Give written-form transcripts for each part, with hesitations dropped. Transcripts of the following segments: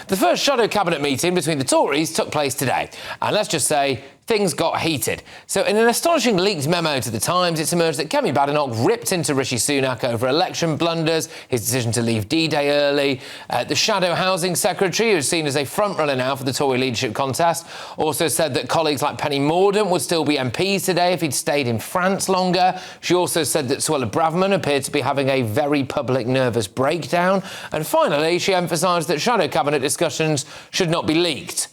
The first shadow cabinet meeting between the Tories took place today, and let's just say things got heated. So in an astonishing leaked memo to The Times, it's emerged that Kemi Badenoch ripped into Rishi Sunak over election blunders, his decision to leave D-Day early. The shadow housing secretary, who's seen as a front-runner now for the Tory leadership contest, also said that colleagues like Penny Mordaunt would still be MPs today if he'd stayed in France longer. She also said that Suella Braverman appeared to be having a very public nervous breakdown. And finally, she emphasised that shadow cabinet discussions should not be leaked.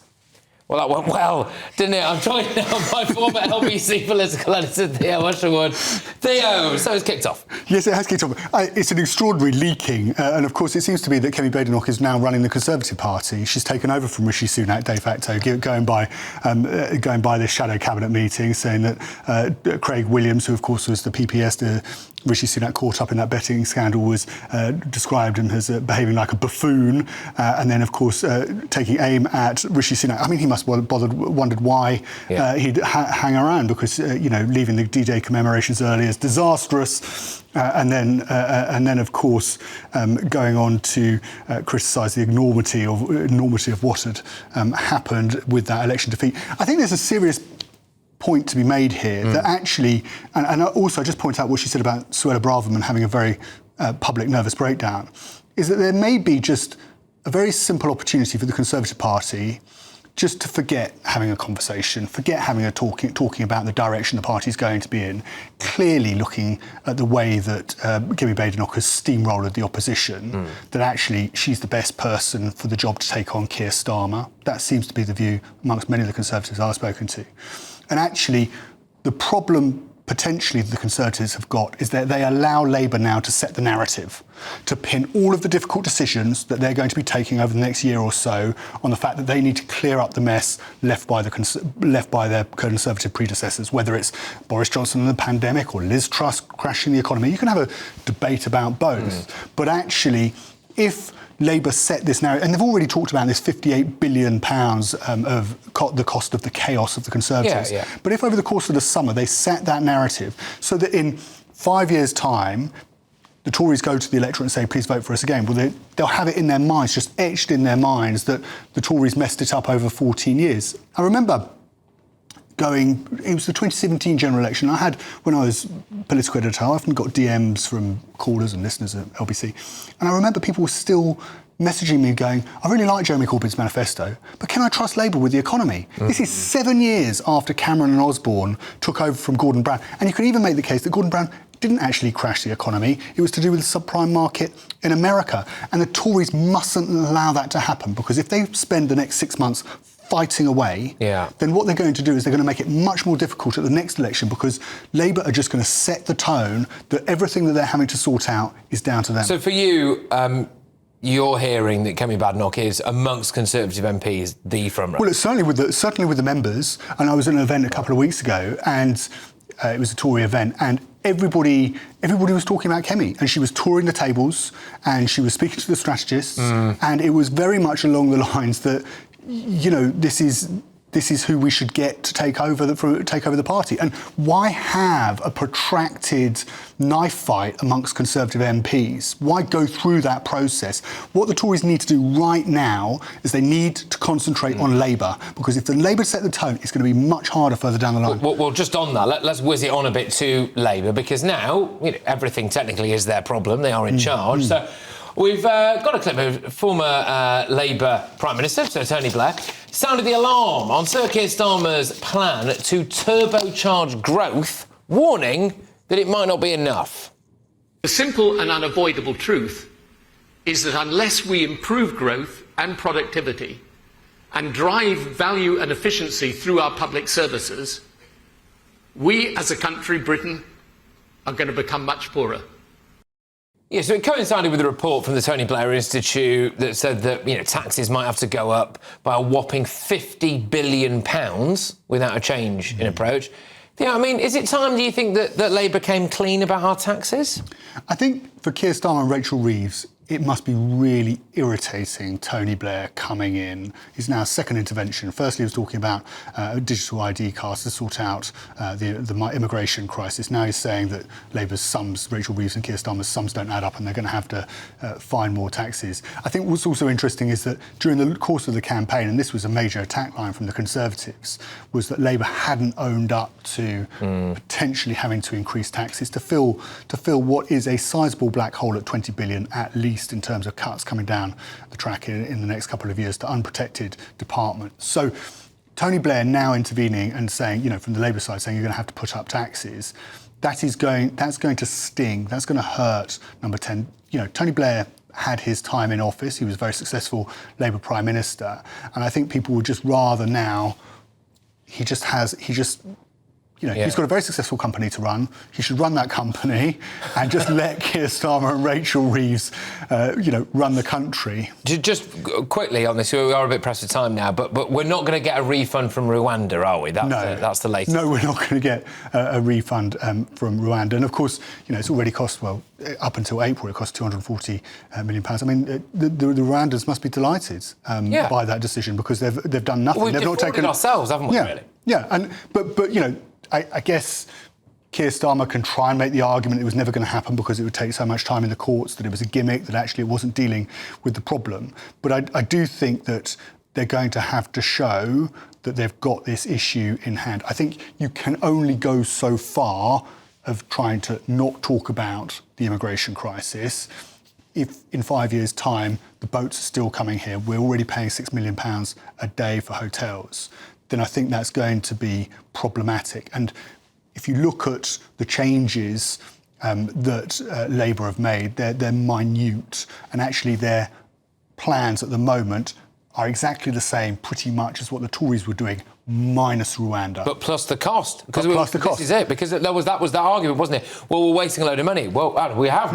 Well, that went well, didn't it? I'm joined now by former LBC political editor Theo Usherwood. Theo, so it's kicked off. Yes, it has kicked off. It's an extraordinary leaking, and of course it seems to be that Kemi Badenoch is now running the Conservative Party. She's taken over from Rishi Sunak de facto, going by this shadow cabinet meeting, saying that Craig Williams, who of course was the PPS, Rishi Sunak caught up in that betting scandal, was described him as behaving like a buffoon, and then of course taking aim at Rishi Sunak. I mean, he must have wondered why he'd hang around, because leaving the D-Day commemorations early is disastrous, and then of course going on to criticise the enormity of what had happened with that election defeat. I think there's a serious point to be made here that actually, and also just point out what she said about Suella Braverman having a very public nervous breakdown, is that there may be just a very simple opportunity for the Conservative Party just to forget having a conversation, forget having a talking about the direction the party's going to be in, clearly looking at the way that Kemi Badenoch has steamrolled the opposition, that actually she's the best person for the job to take on Keir Starmer. That seems to be the view amongst many of the Conservatives I've spoken to. And actually, the problem potentially the Conservatives have got is that they allow Labour now to set the narrative, to pin all of the difficult decisions that they're going to be taking over the next year or so on the fact that they need to clear up the mess left by their Conservative predecessors, whether it's Boris Johnson and the pandemic or Liz Truss crashing the economy. You can have a debate about both, but actually, if Labour set this narrative, and they've already talked about this £58 billion of the cost of the chaos of the Conservatives. But if over the course of the summer they set that narrative so that in 5 years' time the Tories go to the electorate and say, please vote for us again, well, they'll have it in their minds, just etched in their minds, that the Tories messed it up over 14 years. I remember it was the 2017 general election. When I was political editor, I often got DMs from callers and listeners at LBC. And I remember people were still messaging me going, I really like Jeremy Corbyn's manifesto, but can I trust Labour with the economy? This is 7 years after Cameron and Osborne took over from Gordon Brown. And you could even make the case that Gordon Brown didn't actually crash the economy. It was to do with the subprime market in America. And the Tories mustn't allow that to happen, because if they spend the next 6 months fighting away, then what they're going to do is they're going to make it much more difficult at the next election, because Labour are just going to set the tone that everything that they're having to sort out is down to them. So for you, you're hearing that Kemi Badenoch is, amongst Conservative MPs, the frontrunner? Well, it's certainly with the members. And I was at an event a couple of weeks ago, and it was a Tory event, and everybody was talking about Kemi, and she was touring the tables, and she was speaking to the strategists, and it was very much along the lines that, this is who we should get to take over the party. And why have a protracted knife fight amongst Conservative MPs? Why go through that process? What the Tories need to do right now is they need to concentrate on Labour, because if the Labour set the tone, it's going to be much harder further down the line. Well, just on that, let's whiz it on a bit to Labour, because now everything technically is their problem. They are in charge. So we've got a clip of former Labour Prime Minister, Sir Tony Blair, sounded the alarm on Sir Keir Starmer's plan to turbocharge growth, warning that it might not be enough. The simple and unavoidable truth is that unless we improve growth and productivity and drive value and efficiency through our public services, we as a country, Britain, are going to become much poorer. Yeah, so it coincided with a report from the Tony Blair Institute that said that, taxes might have to go up by a whopping £50 billion without a change in approach. Yeah, I mean, is it time, do you think, that Labour came clean about our taxes? I think for Keir Starmer and Rachel Reeves, it must be really irritating Tony Blair coming in. He's now second intervention. Firstly, he was talking about digital ID cards to sort out the immigration crisis. Now he's saying that Labour's sums, Rachel Reeves and Keir Starmer's sums don't add up and they're going to have to find more taxes. I think what's also interesting is that during the course of the campaign, and this was a major attack line from the Conservatives, was that Labour hadn't owned up to potentially having to increase taxes to fill what is a sizable black hole at 20 billion at least, in terms of cuts coming down the track in the next couple of years to unprotected departments. So Tony Blair now intervening and saying, from the Labour side, saying you're going to have to put up taxes, that's going to sting, that's going to hurt Number 10. Tony Blair had his time in office, he was a very successful Labour Prime Minister, and I think people would just rather now, he's got a very successful company to run. He should run that company and just let Keir Starmer and Rachel Reeves, run the country. Just quickly on this, we are a bit pressed for time now, but we're not going to get a refund from Rwanda, are we? That's the latest. No, we're not going to get a refund from Rwanda. And of course, it's already cost, up until April, it cost £240 million. I mean, the Rwandans must be delighted by that decision, because they've done nothing. Well, we've defrauded ourselves, haven't we, really? Yeah, but I guess Keir Starmer can try and make the argument it was never going to happen because it would take so much time in the courts, that it was a gimmick, that actually it wasn't dealing with the problem. But I do think that they're going to have to show that they've got this issue in hand. I think you can only go so far of trying to not talk about the immigration crisis. If in 5 years' time the boats are still coming here, we're already paying £6 million a day for hotels, then I think that's going to be problematic. And if you look at the changes that Labour have made, they're minute, and actually their plans at the moment are exactly the same pretty much as what the Tories were doing, minus Rwanda. But plus the cost. Plus the cost. This is it, because that was the argument, wasn't it? Well, we're wasting a load of money. Well, we have.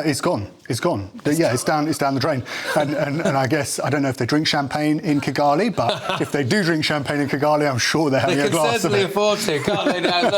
It's gone. It's gone. It's down the drain. And I guess, I don't know if they drink champagne in Kigali, but if they do drink champagne in Kigali, I'm sure they're having a glass of it. They can certainly afford to, can't they?